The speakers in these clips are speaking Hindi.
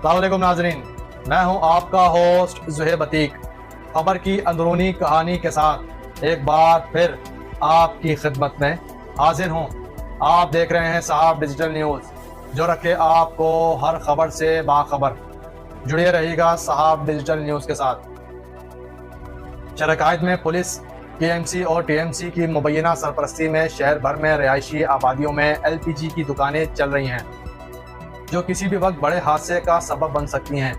अस्सलाम वालेकुम नाज़रीन, मैं हूं आपका होस्ट ज़ुहैब अतीक। खबर की अंदरूनी कहानी के साथ एक बार फिर आपकी खिदमत में हाजिर हूं। आप देख रहे हैं साहब डिजिटल न्यूज़, जो रखे आपको हर खबर से बाखबर। जुड़े रहिएगा साहब डिजिटल न्यूज़ के साथ। शरकायत में पुलिस, केएमसी और टीएमसी की मुबैना सरपरस्ती में शहर भर में रिहायशी आबादियों में एलपीजी की दुकानें चल रही हैं, जो किसी भी वक्त बड़े हादसे का सबब बन सकती हैं।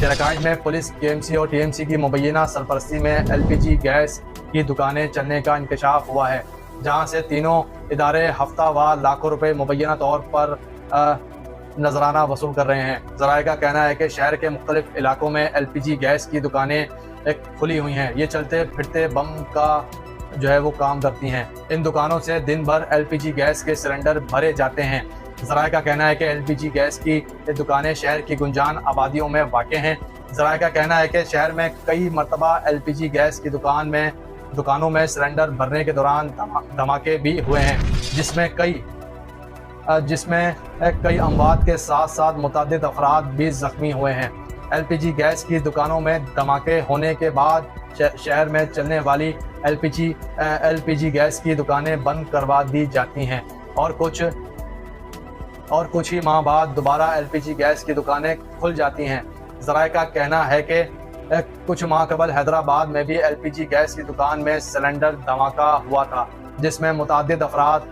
शरकायत में पुलिस, केएमसी और टीएमसी की मुबैना सरपरस्ती में एलपीजी गैस की दुकानें चलने का इंकशाफ हुआ है, जहां से तीनों इदारे हफ्तावार लाखों रुपए मुबैना तौर पर नजराना वसूल कर रहे हैं। ज़राए का कहना है कि शहर के मुख्तलिफ इलाकों में एलपीजी गैस की दुकानें खुली हुई हैं। ये चलते फिरते बम का वो काम करती हैं। इन दुकानों से दिन भर एलपीजी गैस के सिलेंडर भरे जाते हैं। ज़राए का कहना है कि एलपीजी गैस की दुकानें शहर की गुंजान आबादियों में वाक़ हैं। ज़राए का कहना है कि शहर में कई मरतबा एलपीजी गैस की दुकानों में सिलेंडर भरने के दौरान धमाके भी हुए हैं, जिसमें कई अमवात के साथ साथ मुतअद्दिद अफराद भी ज़ख्मी हुए हैं। एलपीजी गैस की दुकानों में धमाके होने के बाद शहर में चलने वाली एलपीजी गैस की दुकानें बंद करवा दी जाती हैं और कुछ ही माह बाद दोबारा एलपीजी गैस की दुकानें खुल जाती हैं। ज़राए का कहना है कि कुछ माह कबल हैदराबाद में भी एलपीजी गैस की दुकान में सिलेंडर धमाका हुआ था, जिसमें मुतअद्दिद अफराद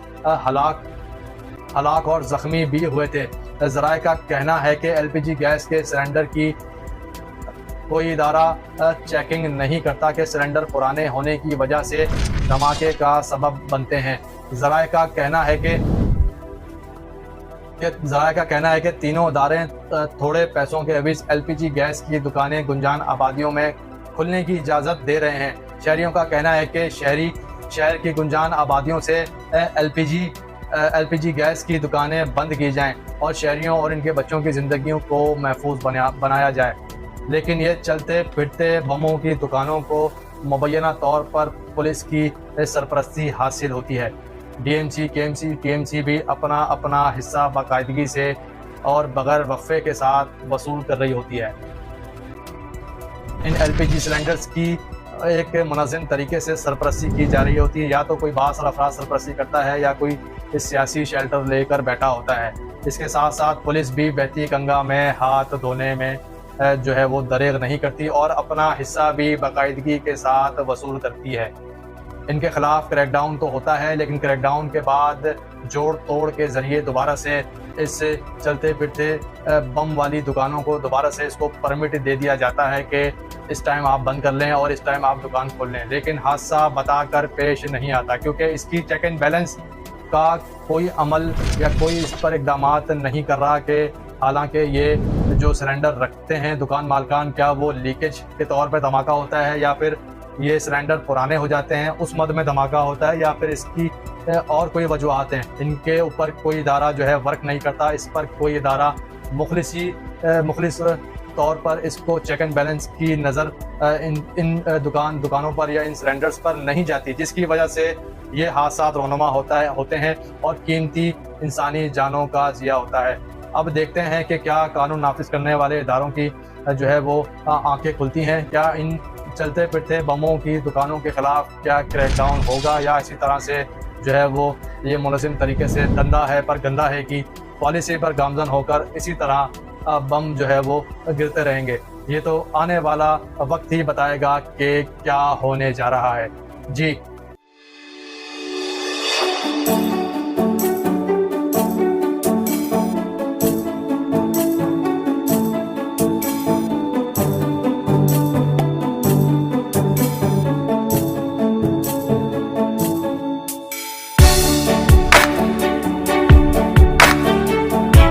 हलाक और ज़ख्मी भी हुए थे। ज़राए का कहना है कि एलपीजी गैस के सिलेंडर की कोई इदारा चेकिंग नहीं करता कि सिलेंडर पुराने होने की वजह से धमाके का सबब बनते हैं। ज़राए का कहना है कि तीनों इदारे थोड़े पैसों के एवज एलपीजी गैस की दुकानें गुंजान आबादियों में खुलने की इजाज़त दे रहे हैं। शहरियों का कहना है कि शहर की गुंजान आबादियों से एलपीजी गैस की दुकानें बंद की जाएं और शहरियों और इनके बच्चों की ज़िंदगियों को महफूज बनाया जाए। लेकिन ये चलते फिरते बमों की दुकानों को मुबैना तौर पर पुलिस की सरपरस्ती हासिल होती है। डीएमसी, केएमसी, टीएमसी भी अपना हिस्सा बाकायदगी से और बगैर वक्फे के साथ वसूल कर रही होती है। इन एलपीजी सिलेंडर्स की एक मुनज़्ज़म तरीके से सरपरस्ती की जा रही होती है। या तो कोई बासर अफराद सरपरस्ती करता है या कोई सियासी शेल्टर लेकर बैठा होता है। इसके साथ साथ पुलिस भी बहती गंगा में हाथ धोने में वो दरेग नहीं करती और अपना हिस्सा भी बाकायदगी के साथ वसूल करती है। इनके खिलाफ क्रैकडाउन तो होता है, लेकिन क्रैकडाउन के बाद जोड़ तोड़ के ज़रिए दोबारा से इस चलते फिरते बम वाली दुकानों को दोबारा से इसको परमिट दे दिया जाता है कि इस टाइम आप बंद कर लें और इस टाइम आप दुकान खोल लें। लेकिन हादसा बताकर पेश नहीं आता, क्योंकि इसकी चेक एंड बैलेंस का कोई अमल या कोई इस पर इक़दामात नहीं कर रहा कि हालांकि ये जो सिलेंडर रखते हैं दुकान मालकान, क्या वो लीकेज के तौर पर धमाका होता है या फिर ये सिलेंडर पुराने हो जाते हैं उस मद में धमाका होता है, या फिर इसकी और कोई वजूहत हैं। इनके ऊपर कोई इदारा वर्क नहीं करता। इस पर कोई इदारा मुखलिस तौर पर इसको चेक एंड बैलेंस की नज़र इन दुकानों पर या इन सिलेंडर्स पर नहीं जाती, जिसकी वजह से ये हादसा रोनुमा होते हैं और कीमती इंसानी जानों का ज़िया होता है। अब देखते हैं कि क्या कानून नाफिज करने वाले इदारों की आंखें खुलती हैं। क्या इन चलते फिरते बमों की दुकानों के खिलाफ क्या क्रैकडाउन होगा, या इसी तरह से ये मुनज़्ज़म तरीके से धंधा है पर गंदा है कि पॉलिसी पर गामजन होकर इसी तरह बम गिरते रहेंगे। ये तो आने वाला वक्त ही बताएगा कि क्या होने जा रहा है। जी।